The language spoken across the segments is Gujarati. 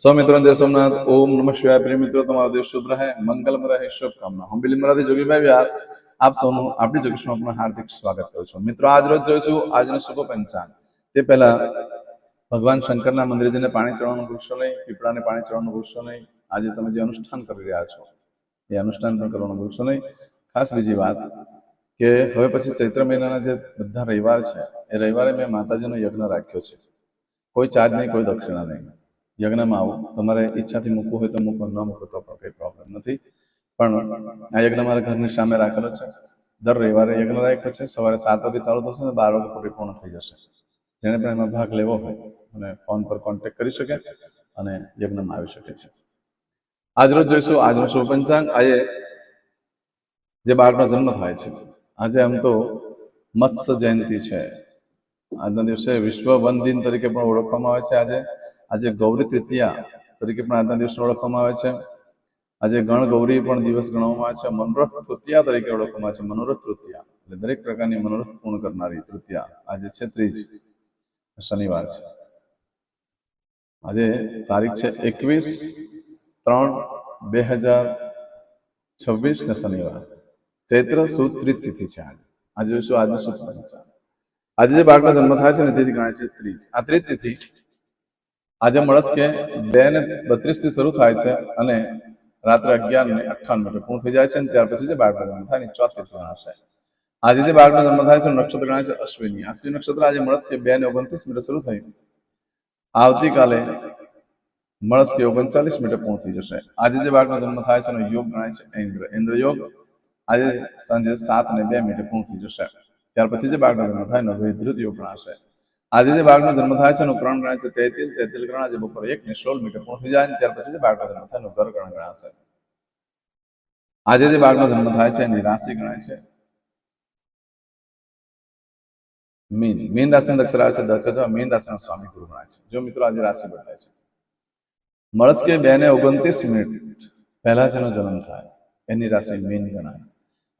મિત્રો જય સોમનાથ. ઓમ નમઃ શિવાય. પ્રિય મિત્રો, તમારો દિવસ શુભ રહે, મંગલમય રહે, શુભકામના. હું બિલિમરાથી જોગીભાઈ વ્યાસ આપ સૌનું આપણી જોગેશમાં આપનું હાર્દિક સ્વાગત કરું છું. મિત્રો, આજ રોજ જોઈશું આજનો શુભ પંચાંગ. તે પહેલા ભગવાન શંકરના મંદિરે જઈને પાણી ચડવાનું ભૂલશો નહીં, પીપળાને પાણી ચડવાનું ભૂલશો નહીં. આજે તમે જે અનુષ્ઠાન કરી રહ્યા છો એ અનુષ્ઠાન પણ કરવાનું ભૂલશો નહીં. ખાસ બીજી વાત કે હવે પછી ચૈત્ર મહિનાના જે બધા રવિવાર છે એ રવિવારે મેં માતાજીનો યજ્ઞ રાખ્યો છે. કોઈ ચાર્જ નહીં, કોઈ દક્ષિણા નહીં. યજ્ઞમાં આવો, તમારે ઈચ્છાથી મૂકવું હોય તો મૂકો, ન મૂકો તો પણ કંઈ પ્રોબ્લેમ નથી. પણ આ યજ્ઞ મારા ઘરની સામે રાખેલો છે. દર રવિવારે યજ્ઞ રાખ્યો છે. સવારે 7 વાગે ચાલુ થશે ને 12 વાગે પૂર્ણ થઈ જશે. જેને પણ એમાં ભાગ લેવો હોય અને ફોન પર કોન્ટેક્ટ કરી શકે અને યજ્ઞમાં આવી શકે છે. આજરોજ જોઈશું આજનો શુભ પંચાંગ. આજે જે બાળકનો જન્મ થાય છે, આજે આમ તો મત્સ્ય જયંતિ છે. આજના દિવસે વિશ્વ વન દિન તરીકે પણ ઓળખવામાં આવે છે. આજે ગૌરી તૃતીયા તરીકે પણ આજના દિવસને ઓળખવામાં આવે છે. આજે ગણ ગૌરી પણ દિવસ ગણવામાં આવે છે. મનોરથ તૃતીયા તરીકે ઓળખવામાં આવે છે. મનોરથ તૃતીયા એટલે દરેક પ્રકારની મનોરથ પૂર્ણ કરનારી તૃતીયા. આજે છે ત્રીજ, શનિવાર છે. આજે તારીખ છે 21/3/2026 ને શનિવાર. ચૈત્ર સુદ ત્રીજ તિથિ છે. આજે જોઈશું આજનો શુભ પંચાંગ. આજે જે બાળકનો જન્મ થાય છે ને તેથી ગણાય છે ત્રીજ. આ ત્રીજ તિથિ આજે મળસ કે 2:32 થી શરૂ થાય છે અને રાત્રે 11:58 પૂર્ણ થઈ જાય છે. ત્યાર પછી જે બાળકનો જન્મ થાય ને ચોથી તિથિ ગણાશે. આજે જે બાળકનો જન્મ થાય છે નક્ષત્ર ગણાય છે અશ્વિની. અશ્વિની નક્ષત્ર આજે મળસ કે 2:29 શરૂ થઈ આવતીકાલે મળસ કે 39 પૂર્ણ થઈ જશે. આજે જે બાળકનો જન્મ થાય છે એનો યોગ ગણાય છે ઇન્દ્ર. ઇન્દ્ર યોગ આજે સાંજે 7:02 પૂર્ણ થઈ જશે. ત્યાર પછી જે બાળકનો જન્મ થાય એનો વૈધૃત યોગ ગણાશે. આજે જે બાળકનો જન્મ થાય છે એનું ગ્રહણ ગણાય છે તૈતિલ. તૈતિલ ગ્રહણ આજે બપોરે 1:16 પૂર્ણ થઈ જાય. ત્યાર પછી જે બાળકનો જન્મ થાય એનું ઘર ગ્રહણ ગણાશે. આજે જે બાળકનો જન્મ થાય છે એની રાશિ ગણાય છે મીન. મીન રાશિનો અક્ષર આવે છે દ. મીન રાશિનો સ્વામી ગુરુ ગણાય છે. જો મિત્રો આજે રાશિ બદલાય છે. મળસ કે 2:29 પહેલા જેનો જન્મ થાય એની રાશિ મીન ગણાય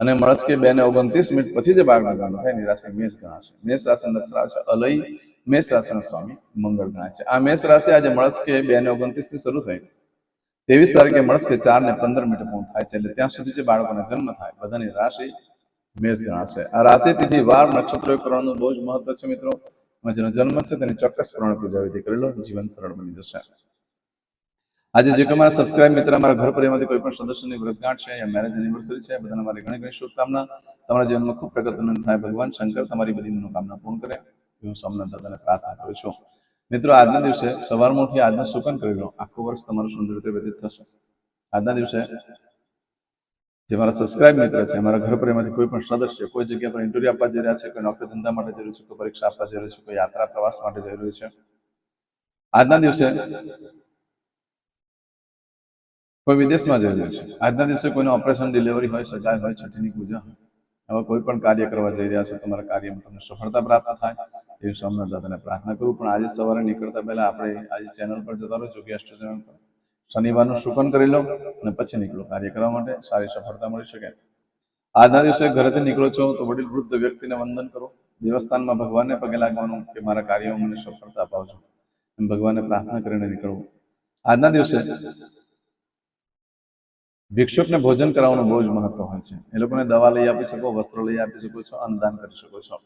અને મળસ કે 2:29 પછી જે બાળકનો જન્મ થાય એની રાશિ મેષ ગણાશે. મેષ રાશિનો અક્ષર આવે છે અલય. મેષ રાશિનો સ્વામી મંગળ ગણાય છે. આ મેષ રાશિ આજે મળસ કે 2:29 થી શરૂ થઈ 23 તારીખે મળસ કે 4:15 પૂર્ણ થાય છે. એટલે ત્યાં સુધી જે બાળકોનો જન્મ થાય બધાની રાશિ મેષ ગણાશે. આ રાશિ તિથિ વાર નક્ષત્રો કરવાનું બહુ જ મહત્વ છે. મિત્રો, જેનો જન્મ છે તેની ચોક્કસ પ્રમાણે પૂજા વિધિ કરી લો, જીવન સરળ બની જશે. આજે જે કોઈ મારા સબસ્ક્રાઇબ મિત્ર, મારા ઘર પરિવારમાંથી કોઈ પણ સદસ્યની વર્ષગાંઠ છે યા મેરેજ એનિવર્સરી છે, બધાને મારી ઘણી ઘણી શુભકામના. તમારા જીવનમાં ખૂબ પ્રગતિનું થાય. ભગવાન શંકર તમારી બધી મનોકામના પૂર્ણ કરે એવું સોમનાથ દાદાને પ્રાર્થના કરું છું. મિત્રો, આજના દિવસે સવારમાં ઉઠી આજનું સુકન કરી લો, આખું વર્ષ તમારું સુંદર રીતે વ્યતીત થશે. આજના દિવસે જે મારા સબસ્ક્રાઇબ મિત્ર છે, મારા ઘર પરિવારમાંથી કોઈ પણ સદસ્ય કોઈ જગ્યા પર ઇન્ટરવ્યુ આપવા જઈ રહ્યા છે, કોઈ નોકરી ધંધા માટે જઈ રહ્યું છે, કોઈ પરીક્ષા આપવા જઈ રહ્યું છે, કોઈ યાત્રા પ્રવાસ માટે જઈ રહ્યું છે, આજના દિવસે કોઈ વિદેશમાં જઈ રહ્યું છે, આજના દિવસે કોઈને ઓપરેશન, ડિલિવરી હોય, સગાઈ હોય, છઠ્ઠીની પૂજા હોય, આવા કોઈ પણ કાર્ય કરવા જઈ રહ્યા છો, તમારા કાર્યમાં તમને સફળતા પ્રાપ્ત થાય એવી સોમનાથ દાદાને પ્રાર્થના કરું. પણ આજે સવારે નીકળતા પહેલા આપણે આજે ચેનલ પર જતા રહો, જોગી અષ્ટ ચેનલ પર શનિવારનું શુકન કરી લો અને પછી નીકળો કાર્ય કરવા માટે, સારી સફળતા મળી શકે. આજના દિવસે ઘરેથી નીકળો છો તો વડીલ વૃદ્ધ વ્યક્તિને વંદન કરો. દેવસ્થાનમાં ભગવાનને પગે લાગવાનું કે મારા કાર્યોમાં મને સફળતા અપાવજો એમ ભગવાનને પ્રાર્થના કરીને નીકળવું. આજના દિવસે ભિક્ષુકને ભોજન કરાવવાનું બહુ જ મહત્વ હોય છે. એ લોકોને દવા લઈ આપી શકો, વસ્ત્ર લઈ આપી શકો છો, અન્નદાન કરી શકો છો.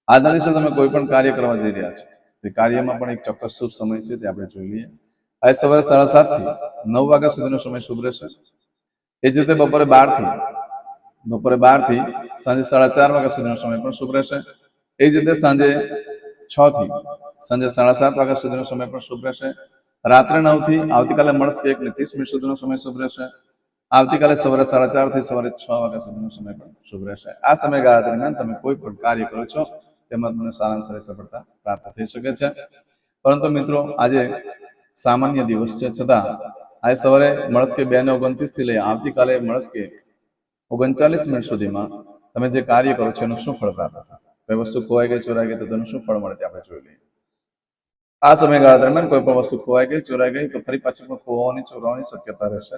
આજના દિવસે તમે કોઈ પણ કાર્ય કરવા જઈ રહ્યા છો તે કાર્યમાં પણ એક ચોક્કસ શુભ સમય છે, તે આપણે જોઈ લઈએ. આજે સવારે 7:30 થી 9 વાગ્યા સુધીનો સમય શુભ રહેશે. એ જ રીતે બપોરે 12 થી સાંજે 4:30 વાગ્યા સુધીનો સમય પણ શુભ રહેશે. એ જ રીતે સાંજે 6 થી સાંજે 7:30 વાગ્યા સુધીનો સમય પણ શુભ રહેશે. રાત્રે 9 થી આવતીકાલે મળસ કે 1:30 સુધીનો સમય શુભ રહેશે. આવતીકાલે સવારે 4:30 થી સવારે 6 વાગ્યા સુધીનો સમય પણ શુભ રહેશે. આ સમયગાળા દરમિયાન તમે કોઈ પણ કાર્ય કરો છો તેમાં તમને સારામાં સારી સફળતા પ્રાપ્ત થઈ શકે છે. પરંતુ મિત્રો, આજે સામાન્ય દિવસ છે, છતાં આજે સવારે મળસ કે 2:29 થી લઈ આવતીકાલે મળસ કે 39 સુધીમાં તમે જે કાર્ય કરો છો એનું શું ફળ પ્રાપ્ત થાય, કોઈ વસ્તુ ખોવાઈ ગઈ, ચોરાઈ ગઈ તો તેનું શું ફળ મળે તે આપણે જોઈ લઈએ. આ સમયગાળા દરમિયાન કોઈ પણ વસ્તુ ખોવાઈ ગઈ, ચોરાઈ ગઈ તો ફરી પાછી પણ ખોવાની, ચોરાવાની શક્યતા રહેશે.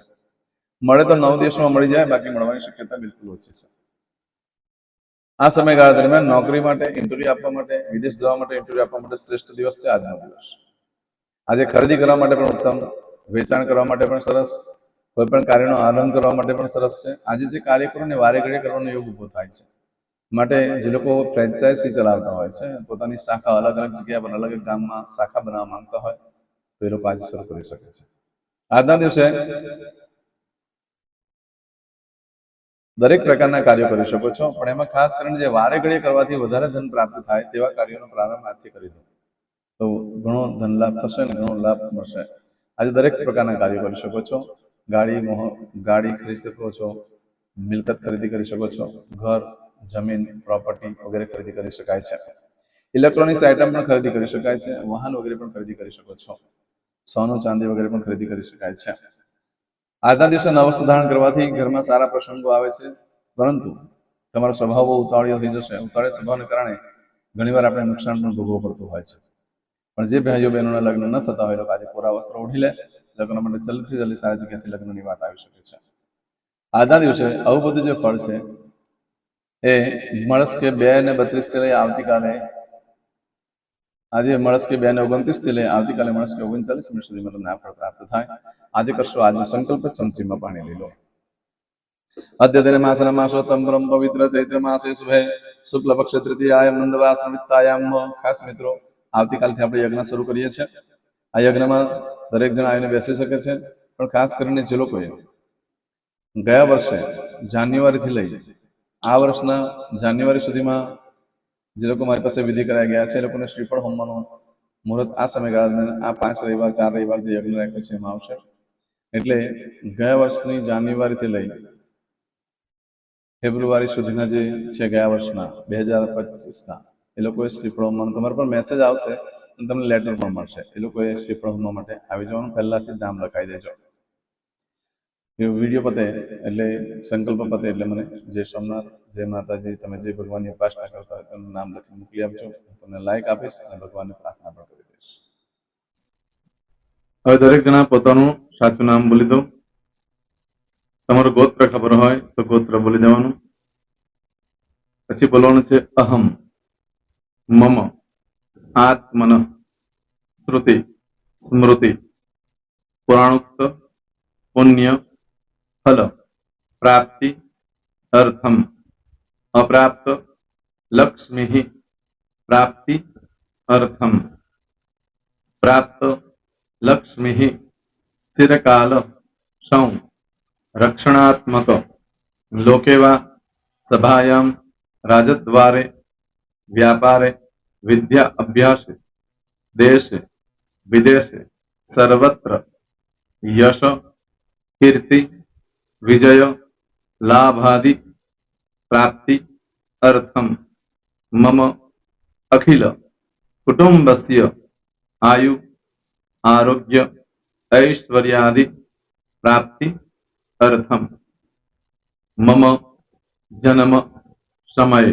મળે તો 9 દિવસમાં મળી જાય, બાકી મળવાની શક્યતા બિલકુલ ઓછી છે. આ સમયગાળા દરમિયાન નોકરી માટે, ઇન્ટરવ્યુ આપવા માટે, વિદેશ જવા માટે, ઇન્ટરવ્યુ આપવા માટે શ્રેષ્ઠ દિવસ છે આજનો દિવસ. આજે ખરીદી કરવા માટે પણ ઉત્તમ, વેચાણ કરવા માટે પણ સરસ, કોઈ પણ કાર્યનો આરંભ કરવા માટે પણ સરસ છે. આજે જે કાર્ય કરો ને વારે ઘડીએ કરવાનો યોગ ઊભો થાય છે. માટે જે લોકો ફ્રેન્ચાઇઝી ચલાવતા હોય છે, પોતાની શાખા અલગ અલગ જગ્યા પર અલગ અલગ ગામમાં શાખા બનાવવા માંગતા હોય તો એ લોકો આજે શરૂ કરી શકે છે. આજના દિવસે દરેક પ્રકારના કાર્યો કરી શકો છો, પણ એમાં ખાસ કરીને જે વારે ઘડીએ કરવાથી વધારે ધન પ્રાપ્ત થાય તેવા કાર્યોનો પ્રારંભ આજથી કરી દો તો ઘણો ધન લાભ થશે ને ઘણો લાભ મળશે. આજે દરેક પ્રકારના કાર્યો કરી શકો છો. ગાડી ખરીદી શકો છો, મિલકત ખરીદી કરી શકો છો, ઘર, જમીન, પ્રોપર્ટી વગેરે ખરીદી કરી શકાય છે. ઇલેક્ટ્રોનિક્સ આઇટમ પણ ખરીદી કરી શકાય છે, વાહન વગેરે પણ ખરીદી કરી શકો છો, સોનું ચાંદી વગેરે પણ ખરીદી કરી શકાય છે. આજના દિવસે નવસ્ત્ર ધારણ કરવાથી ઘરમાં સારા પ્રસંગો આવે છે, પરંતુ તમારો સ્વભાવ બહુ ઉતાવળિયો થઈ જશે. ઉતાવળિયા સ્વભાવને કારણે ઘણીવાર આપણે નુકસાન પણ ભોગવવું પડતું હોય છે. પણ જે ભાઈઓ બહેનોના લગ્ન ન થતા હોય લોકો આજે કોરા વસ્ત્ર ઓઢી લે, લગ્ન માટે જલ્દીથી જલ્દી સારી જગ્યાથી લગ્નની વાત આવી શકે છે. આજના દિવસે આવું બધું જે ફળ છે એ મળસ કે 2:32 થી લઈ આવતીકાલે, આજે મળસ કે 2:29 થી લઈ આવતીકાલે મળસ કે 39 સુધીમાં તમને આ ફળ પ્રાપ્ત થાય. આજે કરશો આજનો સંકલ્પ, ચમચીમાં પાણી લઈ લો. અદ્યતન માસના માસોત્તમ પરમ પવિત્ર ચૈત્ર માસે શુભે શુક્લ પક્ષ તૃતીયાયામ નંદવાસન વિત્તાયામ. ખાસ મિત્રો, આવતીકાલથી આપણે યજ્ઞ શરૂ કરીએ છીએ. આ યજ્ઞમાં દરેક જણ આવીને બેસી શકે છે, પણ ખાસ કરીને જે લોકોએ ગયા વર્ષે જાન્યુઆરીથી લઈ આ વર્ષના જાન્યુઆરી સુધીમાં જે લોકો મારી પાસે વિધિ કરાઈ ગયા છે એ લોકોને શ્રીફળ હોમવાનું મુહૂર્ત આ સમયગાળા આ 5 રવિવાર 4 રવિવાર જે યજ્ઞ રાખ્યો છે એમાં આવશે. એટલે ગયા વર્ષની જાન્યુઆરીથી લઈ ફેબ્રુઆરી સુધીના જે છે ગયા વર્ષના 2025ના એ લોકોએ શ્રીફળ હોમવાનું, તમારા પર મેસેજ આવશે અને તમને લેટર પણ મળશે. એ લોકોએ શ્રીફળ હોમવા માટે આવી જવાનું, પહેલાથી જ નામ લખાઈ દેજો. વિડીયો પતે એટલે સંકલ્પ પતે એટલે મને જય સોમનાથ, જય માતાજી, તમે જે ભગવાનની ઉપાસના કરતા હોય તેનું નામ લખી મોકલી આપજો. તમને લાઈક આપીશ અને ભગવાનની પ્રાર્થના પણ કરી દઈશ. હવે દરેક જણા પોતાનું સાચું નામ બોલી દો. તમારું ગોત્ર ખબર હોય તો ગોત્ર બોલી દેવાનું. પછી બોલવાનું છે અહમ, મમ, આત્મન, શ્રુતિ, સ્મૃતિ, પુરાણોક્ત, પુણ્ય, ફલ, પ્રાપ્તિ, અર્થમ, અપ્રાપ્ત, લક્ષ્મી, પ્રાપ્તિ, અર્થમ, પ્રાપ્ત, લક્ષ્મી, ચિરકાલ, સૌ, રક્ષણાત્મક, લોકેવા, સભાયામ, રાજદ્વારે, વ્યાપારે, વિદ્યા અભ્યાસે, દેશે વિદેશે, સર્વત્ર, યશ, કીર્તિ, વિજય, લાભાદિ, પ્રાપ્તિ, અર્થમ, મમ, અખિલ કુટુંબસ્ય, આયુ, આરોગ્ય, ऐश्वर्यादि, प्राप्ति, अर्थम, मम, जन्म, समय,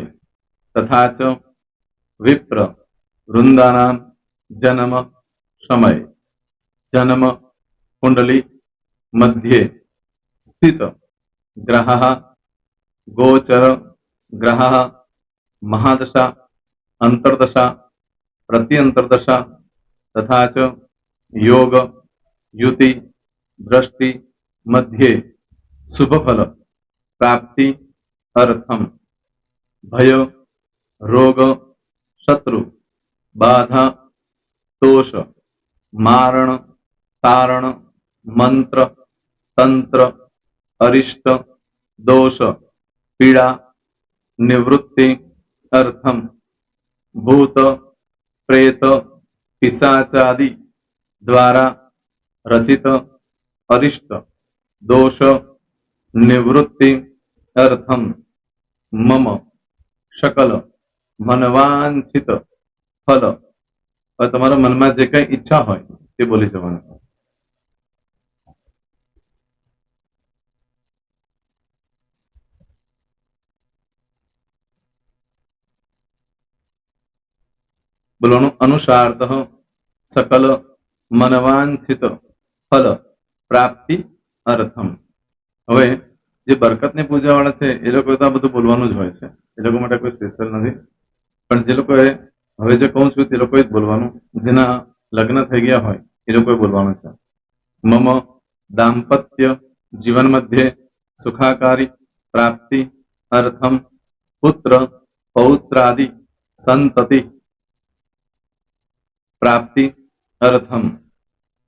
तथा च विप्र वृंदानां जन्म समय, जन्म कुंडली मध्ये स्थित ग्रहः, गोचर ग्रहः, महादशा, अंतर्दशा, प्रत्यंतर्दशा, तथा च योग, युति, दृष्टि मध्ये शुभ फल प्राप्ति अर्थम, भय, रोग, शत्रु, बाधा, दोष, मारण, तारण, मंत्र, तंत्र, अरिष्ट, दोष, पीड़ा, निवृत्ति अर्थम, भूत, प्रेत, पिशाचादि द्वारा रचित अरिष्ट दोष निवृत्ति अर्थम, मम सकल मनवांछित फल. और तुम्हारा मन में जे कई इच्छा हो बोली जवान. बोलो अनुसारतः सकल मनवांछित फल प्राप्ति अर्थम. હવે જે બરકતની પૂજા વાળા છે એ લોકો તો આ બધું બોલવાનું જ હોય છે, એ લોકો માટે કોઈ સ્પેશિયલ નથી. પણ જે લોકોએ હવે જે કહું છું તે લોકોએ જ બોલવાનું, જેના લગ્ન થઈ ગયા હોય એ લોકોએ બોલવાનું છે. મમ દાંપત્ય જીવન મધ્યે સુખાકારી પ્રાપ્તિ અર્થમ પુત્ર પૌત્રાદિ સંતતિ પ્રાપ્તિ અર્થમ.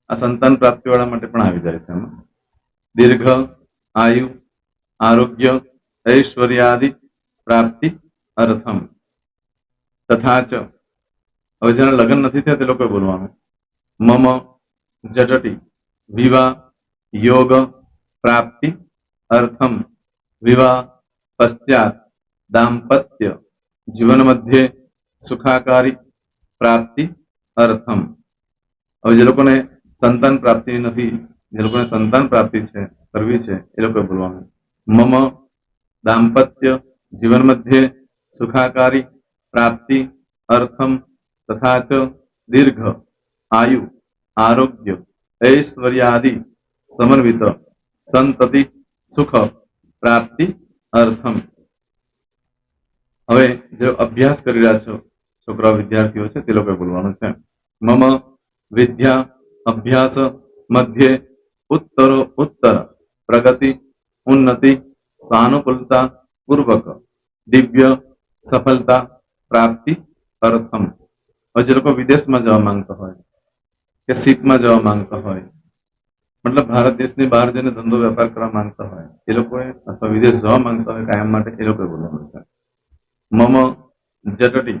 આ સંતાન પ્રાપ્તિ વાળા માટે પણ આવી જાય છે એમાં. દીર્ઘ આયુ આરોગ્ય ઐશ્વર્યાદિ પ્રાપ્તિ અર્થમ. તથા ચ હવે જેના લગ્ન નથી થયા તે લોકોએ બોલવાનું. મમ જટટી વિવાહ યોગ પ્રાપ્તિ અર્થમ વિવાહ પશ્ચાત દાંપત્ય જીવન મધ્યે સુખાકારી પ્રાપ્તિ અર્થમ. હવે જે લોકોને સંતાન પ્રાપ્તિ નથી, જે લોકોને સંતાન પ્રાપ્તિ છે કરવી છે એ લોકોએ બોલવાનું. મમ દાંપત્ય જીવન મધ્યે સુખાકારી પ્રાપ્તિ અર્થમ તથા ચ દીર્ઘ આયુ આરોગ્ય ઐશ્વર્યાદિ સમન્વિત સંતતિ સુખ પ્રાપ્તિ અર્થમ. હવે જે અભ્યાસ કરી રહ્યા છો છોકરાઓ વિદ્યાર્થીઓ છે તે લોકોએ બોલવાનું છે. મમ વિદ્યા અભ્યાસ મધ્યે ઉત્તરો ઉત્તર પ્રગતિ ઉન્નતિ સાનુકૂલતા પૂર્વક દિવ્ય સફળતા પ્રાપ્તિ અર્થમ. હવે જે લોકો વિદેશમાં જવા માંગતા હોય કે શીપમાં જવા માંગતા હોય, મતલબ ભારત દેશની બહાર જઈને ધંધો વેપાર કરવા માંગતા હોય એ લોકોએ, અથવા વિદેશ જવા માંગતા હોય કાયમ માટે, એ લોકોએ બોલવાનું છે. મમ જટટી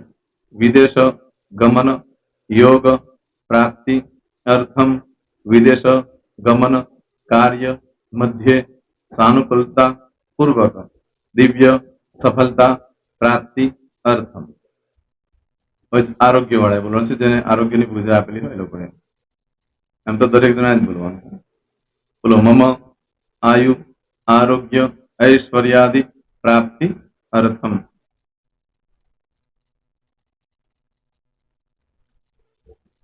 વિદેશ ગમન યોગ પ્રાપ્તિ અર્થમ વિદેશ ગમન કાર્ય મધ્યે સાનુકૂલતા પૂર્વક દિવ્ય સફળતા પ્રાપ્તિ અર્થમ. આરોગ્ય વાળા બોલવાનું છે, જેને આરોગ્યની પૂજા આપેલી હોય એ લોકોએ. એમ તો દરેક જણા જ બોલવાનું છે. બોલો. મમ આયુ આરોગ્ય ઐશ્વર્યાદિ પ્રાપ્તિ અર્થમ.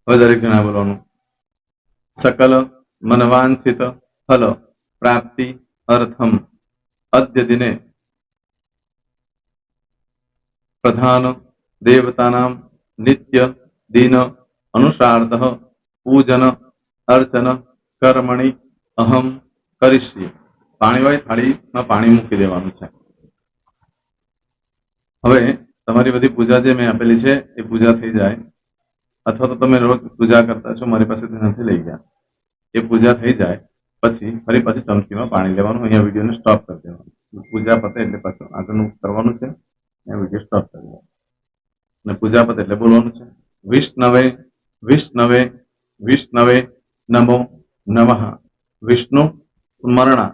હવે દરેક જણા બોલવાનું. સકલ મનવાંછિત ફલ પ્રાપ્તિ અર્થમ અદ્ય દિને પ્રધાન દેવતાનામ નિત્ય દિન અનુસાર્ધ પૂજન અર્ચન કર્મણિ અહમ કરીશ્ય. પાણીવાળી થાળીમાં પાણી મૂકી દેવાનું છે. હવે તમારી બધી પૂજા જે મેં આપેલી છે એ પૂજા થઈ જાય, અથવા તો તમે રોજ પૂજા કરતા છો, મારી પાસેથી નથી લઈ ગયા, એ પૂજા થઈ જાય પછી ફરી પાછી ચમચીમાં પાણી લેવાનું. અહીંયા વિડીયોને સ્ટોપ કરી દેવાનું. પૂજા પતે એટલે પાછું આગળનું કરવાનું છે. અહીંયા વિડીયો સ્ટોપ કરી દેવાનો અને પૂજા પતે એટલે બોલવાનું છે. વિષ્ણવે વિષ્ણવે વિષ્ણવે નમો નમઃ વિષ્ણુ સ્મરણા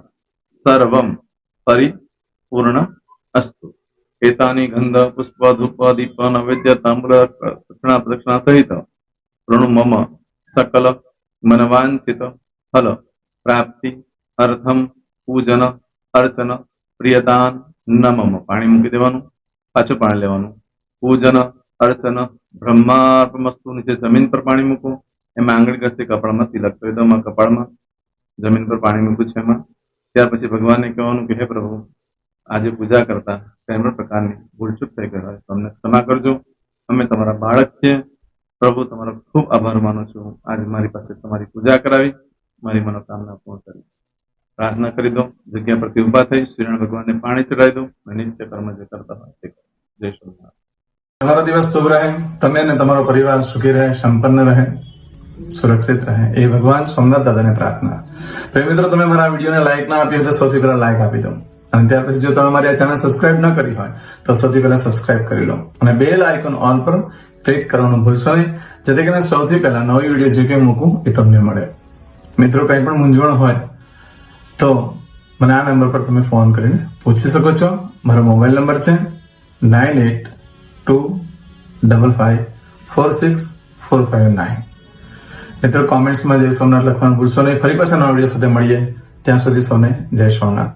સર્વમ પરિપૂર્ણ અસ્તુ. એતાની ગંધ પુષ્પ ધૂપ દીપ નૈવેદ્ય તાંબૂલ દક્ષિણા પ્રદક્ષિણા સહિત પ્રણુ મમ સકલ મનવાંછિત ફલ પ્રાપ્તિ અર્થમ પૂજન અર્ચન પ્રિયદાન ન મમ. પાણી મૂકી દેવાનું, પાછું પાણી લેવાનું. પૂજન અર્ચન બ્રહ્માર્પણમસ્તુ. નીચે જમીન પર પાણી મૂકો, એમાં આંગળી ઘસી કપાળમાં તિલક કરી દો. કપાળમાં જમીન પર પાણી મૂક્યું છે એમાં. ત્યાર પછી ભગવાનને કહેવાનું કે હે પ્રભુ, આજે પૂજા કરતા કોઈ પણ પ્રકારની ભૂલચૂક થઈ ગઈ હોય તો અમને ક્ષમા કરજો. અમે તમારા બાળક છીએ. પ્રભુ, તમારો ખૂબ આભાર માનું છું. આજે મારી પાસે તમારી પૂજા કરાવી, મારી મનોકામના પૂર્ણ કરી. પ્રાર્થના કરી દો. જગ્યા પરથી ઉભા થઈ શ્રીનારાયણ ભગવાનને પાણી ચડાવી દો અને નિત્ય કર્મ જે કરતા હોય તે કરો. જય શ્રી. તમારો દિવસ શુભ રહે, તમે અને તમારો પરિવાર સુખી રહે, સંપન્ન રહે, સુરક્ષિત રહે, એ ભગવાન સોમનાથ દાદાને પ્રાર્થના. તો મિત્રો, તમે મારા વિડીયોને લાઈક ના આપી હોય તો સૌથી પહેલા લાઈક આપી દો, અને ત્યાર પછી જો તમે મારી આ ચેનલ સબસ્ક્રાઇબ ન કરી હોય તો સૌથી પહેલા સબસ્ક્રાઇબ કરી લો, અને બેલ આઇકોન ઓલ પર ક્લિક કરવાનું ભૂલશો નહીં, જેથી કરીને સૌથી પહેલા નવી વિડીયો જે કંઈ મૂકું એ તમને મળે. મિત્રો, કંઈ પણ મૂંઝવણ હોય તો મને આ નંબર પર તમે ફોન કરીને પૂછી શકો છો. મારો મોબાઈલ નંબર છે 9825546459. મિત્રો, કોમેન્ટ્સમાં જય સોમનાથ લખવાનું ભૂલશો નહીં. ફરી પાછા નવા વિડીયો સાથે મળીએ. ત્યાં સુધી સૌને જય સોમનાથ.